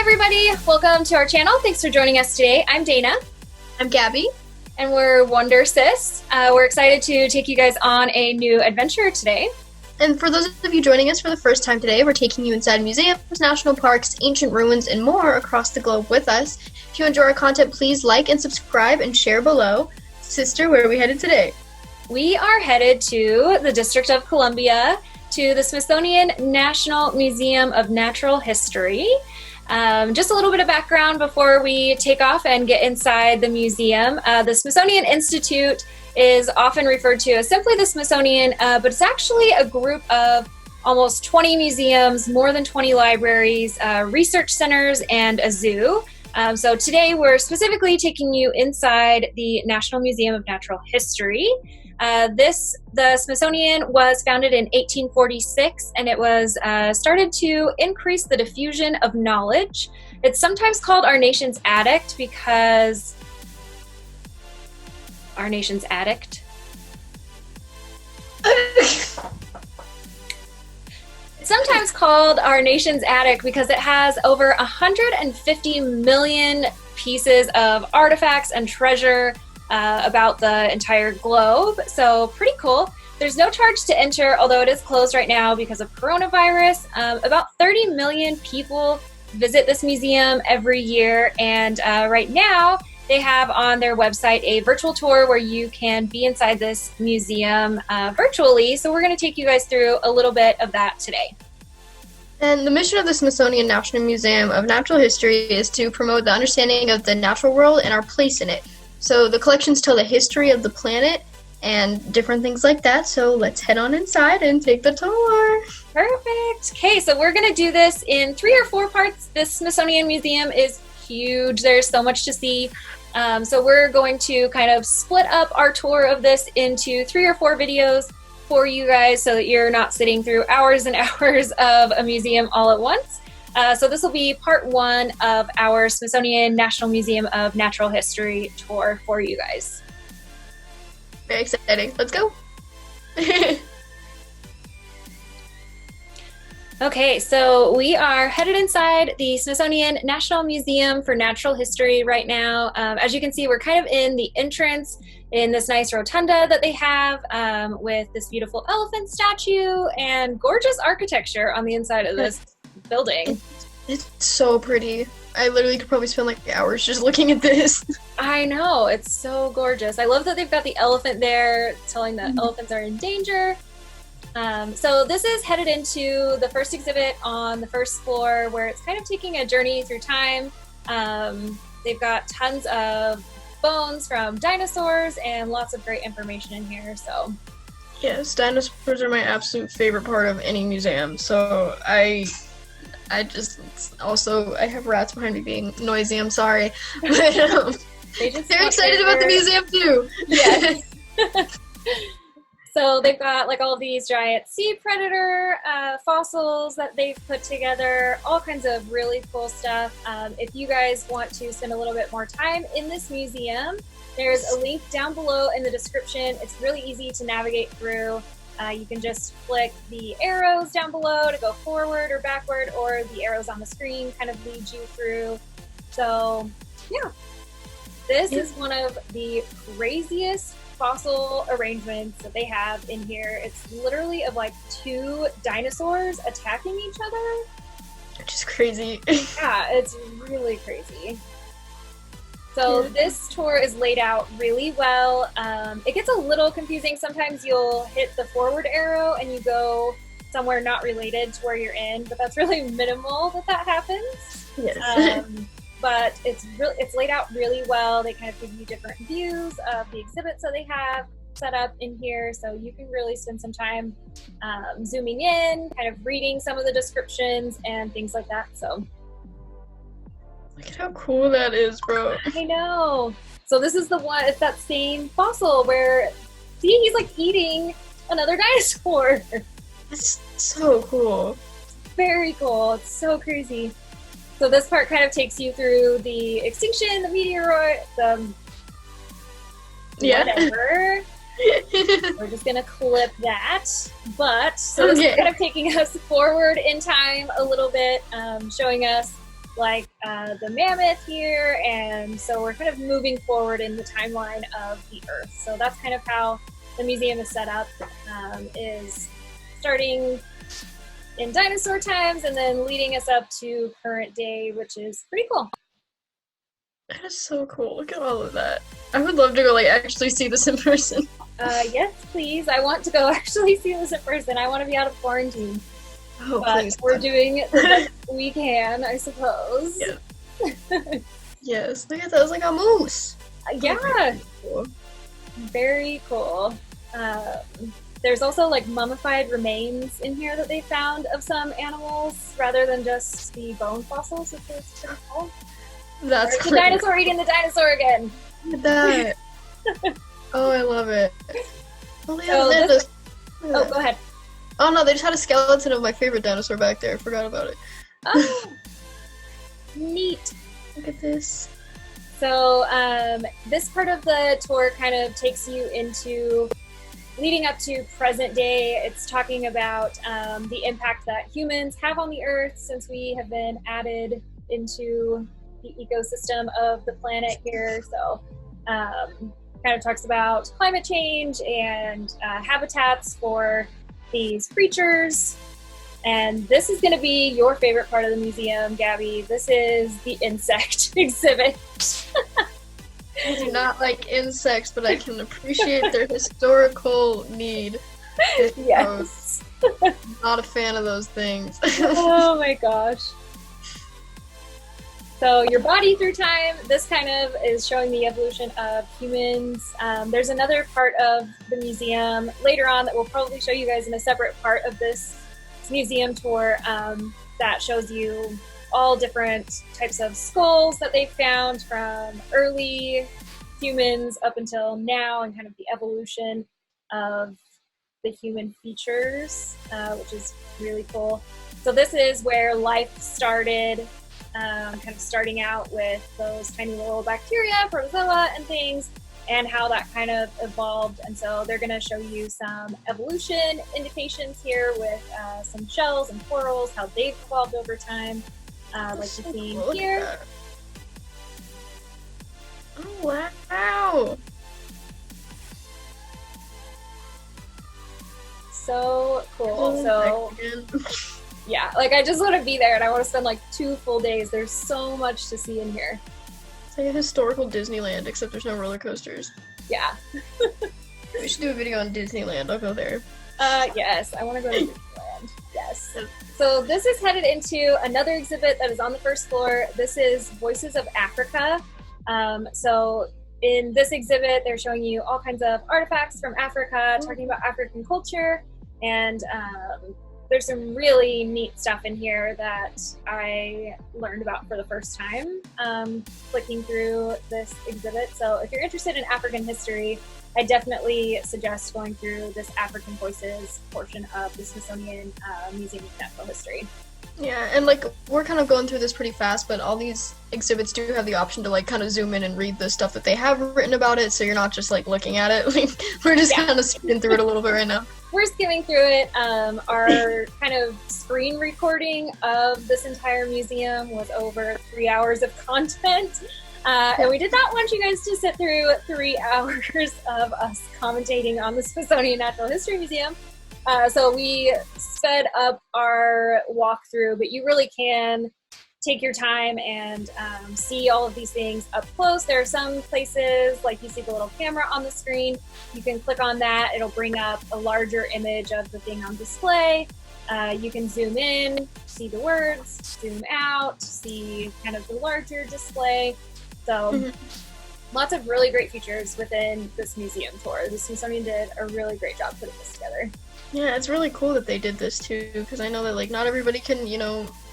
everybody, welcome to our channel. Thanks for joining us today. I'm Dana. I'm Gabby. And we're Wonder Sis. We're excited to take you guys on a new adventure today. And for those of you joining us for the first time today, we're taking you inside museums, national parks, ancient ruins, and more across the globe with us. If you enjoy our content, please like and subscribe and share below. Sister, where are we headed today? We are headed to the District of Columbia, to the Smithsonian National Museum of Natural History. Just a little bit of background before we take off and get inside the museum. The Smithsonian Institute is often referred to as simply the Smithsonian, but it's actually a group of almost 20 museums, more than 20 libraries, research centers, and a zoo. So today we're specifically taking you inside the National Museum of Natural History. The Smithsonian was founded in 1846, and it was started to increase the diffusion of knowledge. It's sometimes called our nation's addict because our nation's addict. It's sometimes called our nation's attic because it has over 150 million pieces of artifacts and treasure about the entire globe. So pretty cool. There's no charge to enter, although it is closed right now because of coronavirus. About 30 million people visit this museum every year, and right now they have on their website a virtual tour where you can be inside this museum virtually. So we're going to take you guys through a little bit of that today. And the mission of the Smithsonian National Museum of Natural History is to promote the understanding of the natural world and our place in it. So the collections tell the history of the planet and different things like that. So let's head on inside and take the tour. Perfect. Okay, so we're going to do this in 3 or 4 parts. This Smithsonian Museum is huge. There's so much to see. So we're going to kind of split up our tour of this into 3 or 4 videos for you guys so that you're not sitting through hours and hours of a museum all at once. So this will be part 1 of our Smithsonian National Museum of Natural History tour for you guys. Very exciting. Let's go. Okay, so we are headed inside the Smithsonian National Museum for Natural History right now. As you can see, we're kind of in the entrance in this nice rotunda that they have with this beautiful elephant statue and gorgeous architecture on the inside of this building. It's so pretty. I literally could probably spend like hours just looking at this. I know, it's so gorgeous. I love that they've got the elephant there telling that elephants are in danger. So this is headed into the first exhibit on the first floor where it's kind of taking a journey through time. They've got tons of bones from dinosaurs and lots of great information in here. So yes, dinosaurs are my absolute favorite part of any museum. So I just also, I have rats behind me being noisy, I'm sorry. But they're excited about the museum too. Yes. So they've got like all of these giant sea predator fossils that they've put together, all kinds of really cool stuff. If you guys want to spend a little bit more time in this museum, there's a link down below in the description. It's really easy to navigate through. You can just click the arrows down below to go forward or backward, or the arrows on the screen kind of lead you through. So yeah, this is one of the craziest fossil arrangements that they have in here. It's literally of like 2 dinosaurs attacking each other. Which is crazy. Yeah, it's really crazy. So this tour is laid out really well. It gets a little confusing. Sometimes you'll hit the forward arrow and you go somewhere not related to where you're in, but that's really minimal that happens. Yes. But it's laid out really well. They kind of give you different views of the exhibits that they have set up in here, so you can really spend some time zooming in, kind of reading some of the descriptions and things like that. So look at how cool that is, bro. I know. So this is the one, it's that same fossil where, see, he's like eating another dinosaur. That's so cool. Very cool. It's so crazy. So this part kind of takes you through the extinction, the meteoroid, the whatever. We're just gonna clip that. But so this is kind of taking us forward in time a little bit, showing us like the mammoth here, and so we're kind of moving forward in the timeline of the Earth. So that's kind of how the museum is set up, is starting in dinosaur times and then leading us up to current day, which is pretty cool. That is so cool. Look at all of that. I would love to go, like, actually see this in person. Yes, please. I want to go actually see this in person. I want to be out of quarantine. Oh, but please. we're doing the best we can, I suppose. Yeah. Yes. Look at that. It's like a moose. Yeah. Oh, cool. Very cool. There's also like mummified remains in here that they found of some animals rather than just the bone fossils, which is pretty cool. That's There's the dinosaur eating the dinosaur again. Look at that. Oh, I love it. Oh, Oh, go ahead. Oh no, they just had a skeleton of my favorite dinosaur back there. I forgot about it. Oh, neat. Look at this. So this part of the tour kind of takes you into leading up to present day. It's talking about the impact that humans have on the Earth since we have been added into the ecosystem of the planet here. So kind of talks about climate change and habitats for these creatures. And this is going to be your favorite part of the museum, Gabby. This is the insect exhibit. I do not like insects, but I can appreciate their historical need. Yes. I'm not a fan of those things. Oh my gosh. So your body through time, this kind of is showing the evolution of humans. There's another part of the museum later on that we'll probably show you guys in a separate part of this museum tour that shows you all different types of skulls that they found from early humans up until now, and kind of the evolution of the human features, which is really cool. So this is where life started, kind of starting out with those tiny little bacteria, protozoa, and things, and how that kind of evolved. And so they're going to show you some evolution indications here with some shells and corals, how they've evolved over time, like you're seeing here. Oh, wow. So cool. Oh, So yeah, like I just want to be there, and I want to spend like 2 full days. There's so much to see in here. It's like a historical Disneyland, except there's no roller coasters. Yeah. We should do a video on Disneyland. I'll go there. Yes, I want to go to Disneyland. Yes. So this is headed into another exhibit that is on the first floor. This is Voices of Africa. So in this exhibit, they're showing you all kinds of artifacts from Africa, talking about African culture, and there's some really neat stuff in here that I learned about for the first time flicking through this exhibit. So if you're interested in African history, I definitely suggest going through this African Voices portion of the Smithsonian Museum of Natural History. Yeah, and like we're kind of going through this pretty fast, but all these exhibits do have the option to like kind of zoom in and read the stuff that they have written about it, so you're not just like looking at it. Like we're just kind of skimming through it a little bit right now. We're skimming through it. Our kind of screen recording of this entire museum was over 3 hours of content. And we did not want you guys to sit through 3 hours of us commentating on the Smithsonian Natural History Museum. So we sped up our walkthrough, but you really can take your time and see all of these things up close. There are some places, like you see the little camera on the screen, you can click on that, it'll bring up a larger image of the thing on display. You can zoom in, see the words, zoom out, see kind of the larger display. So lots of really great features within this museum tour. The Smithsonian did a really great job putting this together. Yeah, it's really cool that they did this too, because I know that like not everybody can,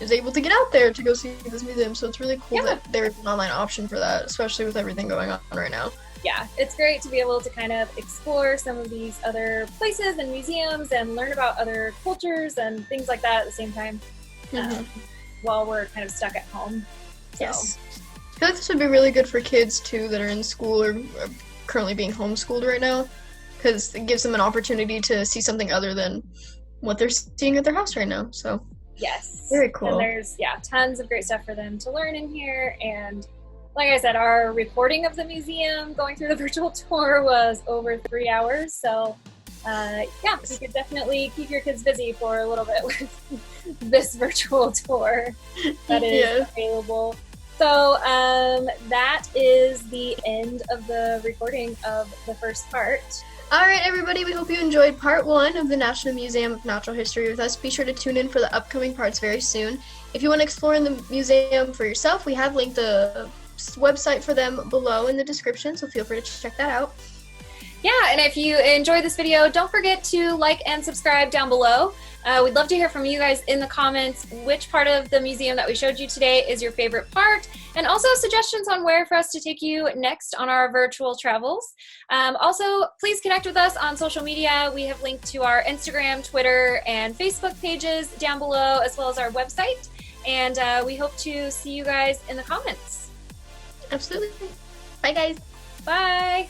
is able to get out there to go see this museum, so it's really cool that there's an online option for that, especially with everything going on right now. Yeah, it's great to be able to kind of explore some of these other places and museums and learn about other cultures and things like that at the same time while we're kind of stuck at home. So. Yes. I feel like this would be really good for kids too that are in school or are currently being homeschooled right now, because it gives them an opportunity to see something other than what they're seeing at their house right now. So Yes. Very cool. And there's, tons of great stuff for them to learn in here. And like I said, our recording of the museum, going through the virtual tour, was over 3 hours. So, you could definitely keep your kids busy for a little bit with this virtual tour that is available. So that is the end of the recording of the first part. All right, everybody, we hope you enjoyed part 1 of the National Museum of Natural History with us. Be sure to tune in for the upcoming parts very soon. If you want to explore in the museum for yourself, we have linked the website for them below in the description, so feel free to check that out. Yeah, and if you enjoyed this video, don't forget to like and subscribe down below. We'd love to hear from you guys in the comments which part of the museum that we showed you today is your favorite part, and also suggestions on where for us to take you next on our virtual travels. Also, please connect with us on social media. We have linked to our Instagram, Twitter, and Facebook pages down below, as well as our website. And we hope to see you guys in the comments. Absolutely. Bye, guys. Bye.